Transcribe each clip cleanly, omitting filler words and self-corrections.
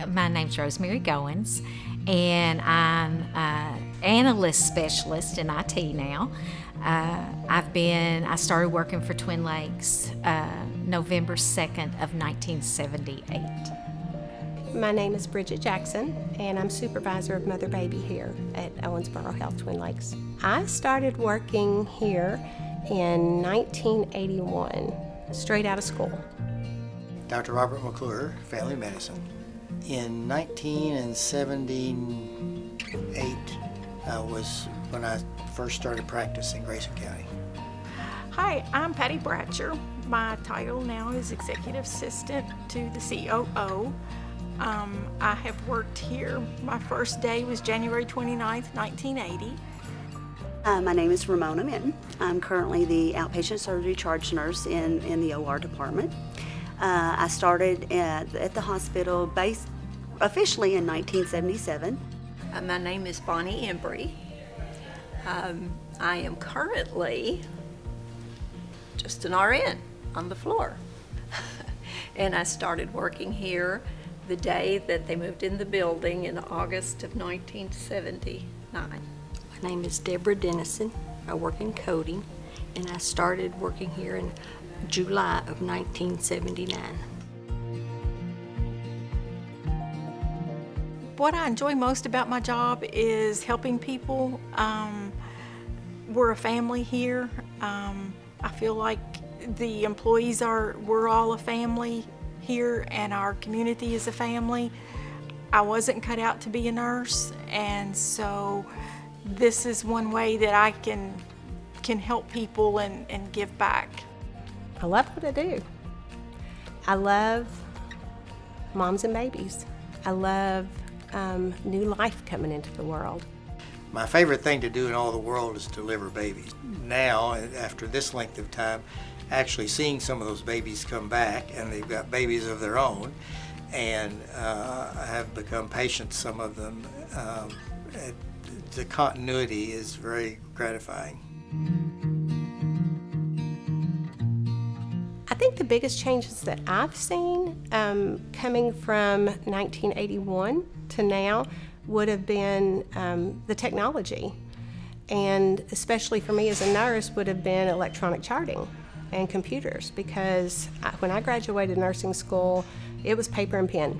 My name's Rosemary Goins, and I'm an analyst specialist in IT now. I started working for Twin Lakes November 2nd of 1978. My name is Bridget Jackson, and I'm supervisor of mother-baby here at Owensboro Health Twin Lakes. I started working here in 1981, straight out of school. Dr. Robert McClure, family medicine. In 1978 was when I first started practicing in Grayson County. Hi, I'm Patty Bratcher. My title now is Executive Assistant to the COO. I have worked here. My first day was January 29th, 1980. My name is Ramona Minton. I'm currently the outpatient surgery charge nurse in the OR department. I started at the hospital based officially in 1977. My name is Bonnie Embry. I am currently just an RN on the floor. And I started working here the day that they moved in the building in August of 1979. My name is Deborah Dennison. I work in coding, and I started working here in July of 1979. What I enjoy most about my job is helping people. We're a family here. I feel like the employees we're all a family here, and our community is a family. I wasn't cut out to be a nurse, and so this is one way that I can help people and give back. I love what I do. I love moms and babies. I love new life coming into the world. My favorite thing to do in all the world is deliver babies. Now, after this length of time, actually seeing some of those babies come back, and they've got babies of their own, and I have become patient, some of them. The continuity is very gratifying. I think the biggest changes that I've seen coming from 1981 to now would have been the technology, and especially for me as a nurse would have been electronic charting and computers, because when I graduated nursing school, it was paper and pen.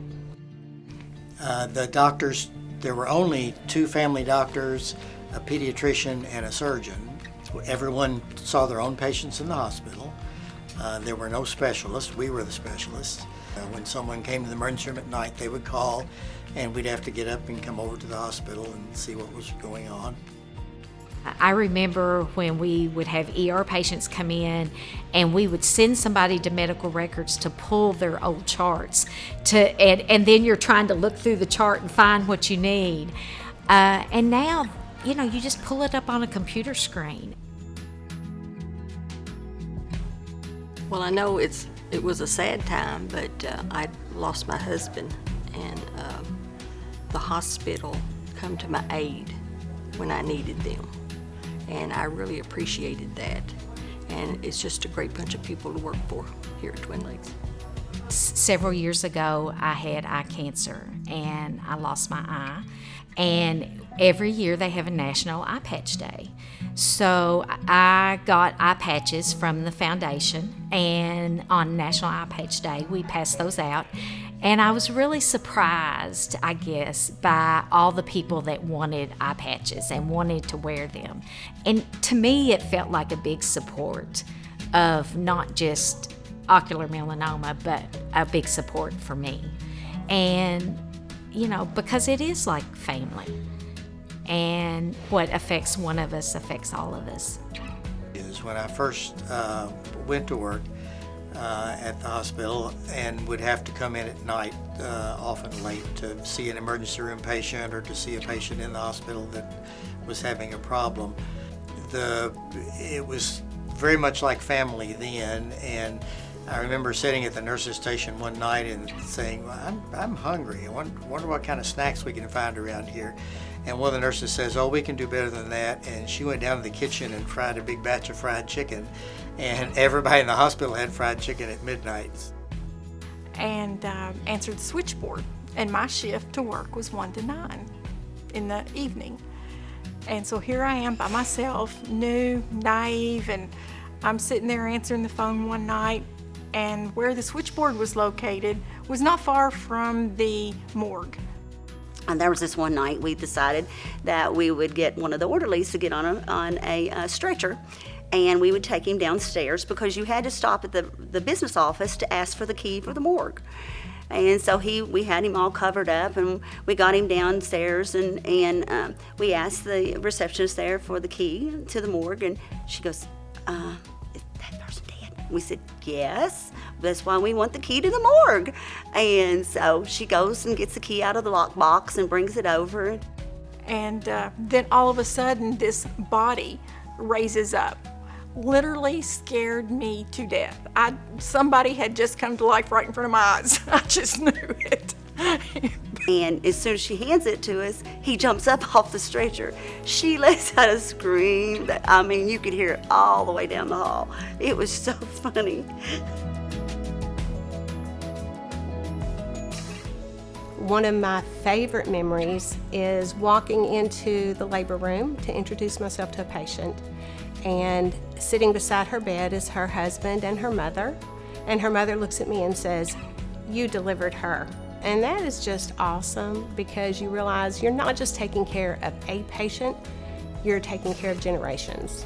The doctors, there were only 2 family doctors, a pediatrician and a surgeon. Everyone saw their own patients in the hospital. There were no specialists. We were the specialists. When someone came to the emergency room at night, they would call, and we'd have to get up and come over to the hospital and see what was going on. I remember when we would have ER patients come in, and we would send somebody to medical records to pull their old charts, and then you're trying to look through the chart and find what you need. And now, you just pull it up on a computer screen. Well, I know it was a sad time, but I lost my husband, and the hospital come to my aid when I needed them. And I really appreciated that. And it's just a great bunch of people to work for here at Twin Lakes. Several years ago, I had eye cancer, and I lost my eye. And every year they have a National Eye Patch Day. So I got eye patches from the foundation, and on National Eye Patch Day, we passed those out. And I was really surprised, I guess, by all the people that wanted eye patches and wanted to wear them. And to me, it felt like a big support of not just ocular melanoma, but a big support for me. And, because it is like family. And what affects one of us affects all of us. When I first went to work at the hospital and would have to come in at night, often late, to see an emergency room patient or to see a patient in the hospital that was having a problem. It was very much like family then, and I remember sitting at the nurse's station one night and saying, well, I'm hungry. I wonder what kind of snacks we can find around here. And one of the nurses says, oh, we can do better than that. And she went down to the kitchen and fried a big batch of fried chicken. And everybody in the hospital had fried chicken at midnight. And answered the switchboard. and my shift to work was 1 to 9 in the evening. And so here I am by myself, new, naive, and I'm sitting there answering the phone one night, and where the switchboard was located was not far from the morgue. And there was this one night we decided that we would get one of the orderlies to get on a stretcher, and we would take him downstairs because you had to stop at the business office to ask for the key for the morgue. And so we had him all covered up, and we got him downstairs, and we asked the receptionist there for the key to the morgue, and she goes, "Is that person dead?" We said, "Yes, that's why we want the key to the morgue." And so she goes and gets the key out of the lockbox and brings it over. And then all of a sudden, this body raises up. Literally scared me to death. Somebody had just come to life right in front of my eyes. I just knew it. And as soon as she hands it to us, he jumps up off the stretcher. She lets out a scream that, I mean, you could hear it all the way down the hall. It was so funny. One of my favorite memories is walking into the labor room to introduce myself to a patient, and sitting beside her bed is her husband and her mother, and her mother looks at me and says, "You delivered her." And that is just awesome, because you realize you're not just taking care of a patient, you're taking care of generations.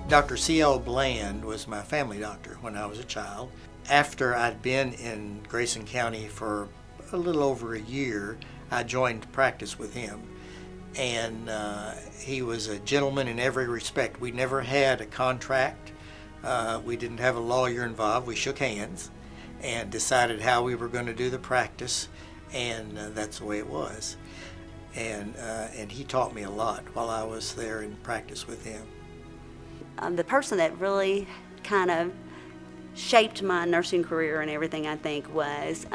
Dr. C.L. Bland was my family doctor when I was a child. After I'd been in Grayson County for a little over a year, I joined practice with him. And he was a gentleman in every respect. We never had a contract. We didn't have a lawyer involved. We shook hands and decided how we were going to do the practice, and that's the way it was. And he taught me a lot while I was there in practice with him. The person that really kind of shaped my nursing career and everything, I think, was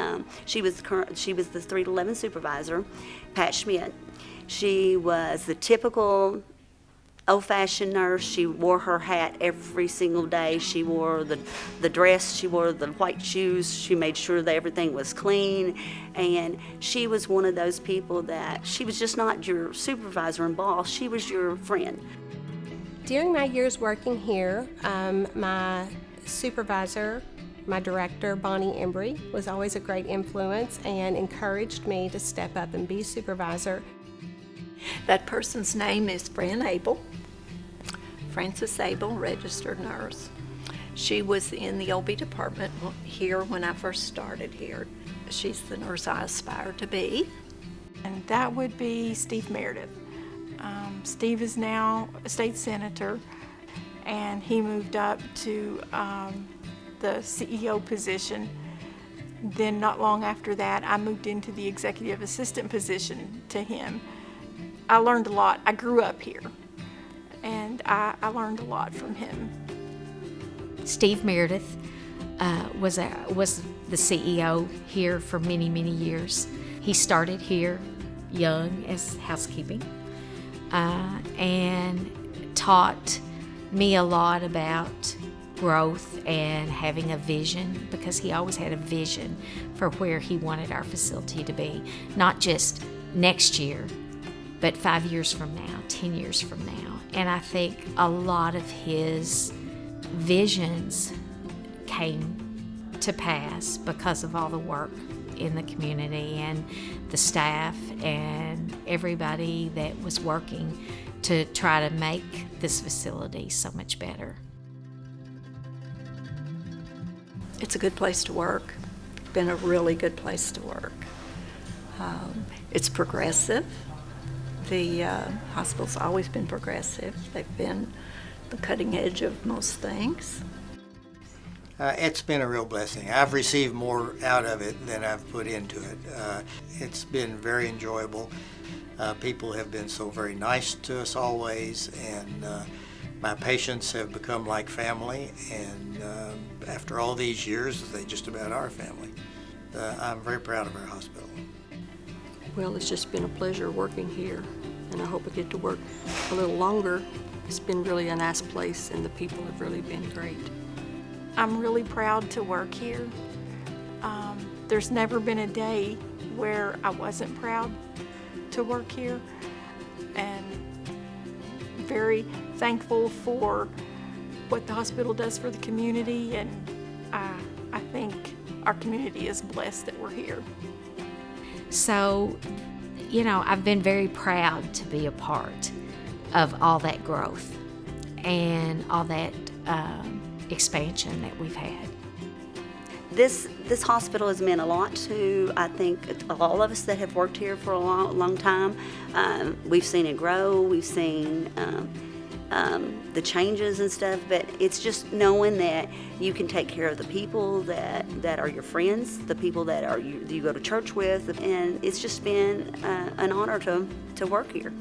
she was the 3 to 11 supervisor, Pat Schmidt. She was the typical old-fashioned nurse. She wore her hat every single day. She wore the dress. She wore the white shoes. She made sure that everything was clean. And she was one of those people that she was just not your supervisor and boss. She was your friend. During my years working here, my supervisor, my director, Bonnie Embry, was always a great influence and encouraged me to step up and be supervisor. That person's name is Fran Abel, Frances Abel, registered nurse. She was in the OB department here when I first started here. She's the nurse I aspire to be. And that would be Steve Meredith. Steve is now a state senator, and he moved up to the CEO position. Then not long after that, I moved into the executive assistant position to him. I learned a lot. I grew up here, and I learned a lot from him. Steve Meredith was the CEO here for many, many years. He started here young as housekeeping and taught me a lot about growth and having a vision, because he always had a vision for where he wanted our facility to be, not just next year, but 5 years from now, 10 years from now. And I think a lot of his visions came to pass because of all the work in the community and the staff and everybody that was working to try to make this facility so much better. It's a good place to work. Been a really good place to work. It's progressive. The hospital's always been progressive. They've been the cutting edge of most things. It's been a real blessing. I've received more out of it than I've put into it. It's been very enjoyable. People have been so very nice to us always, and my patients have become like family, and after all these years, they just about are family. I'm very proud of our hospital. Well, it's just been a pleasure working here, and I hope I get to work a little longer. It's been really a nice place, and the people have really been great. I'm really proud to work here. There's never been a day where I wasn't proud to work here, and very thankful for what the hospital does for the community, and I think our community is blessed that we're here. So, I've been very proud to be a part of all that growth and all that expansion that we've had. This hospital has meant a lot to, I think, all of us that have worked here for a long time. We've seen it grow. We've seen the changes and stuff, but it's just knowing that you can take care of the people that are your friends, the people that you go to church with, and it's just been an honor to work here.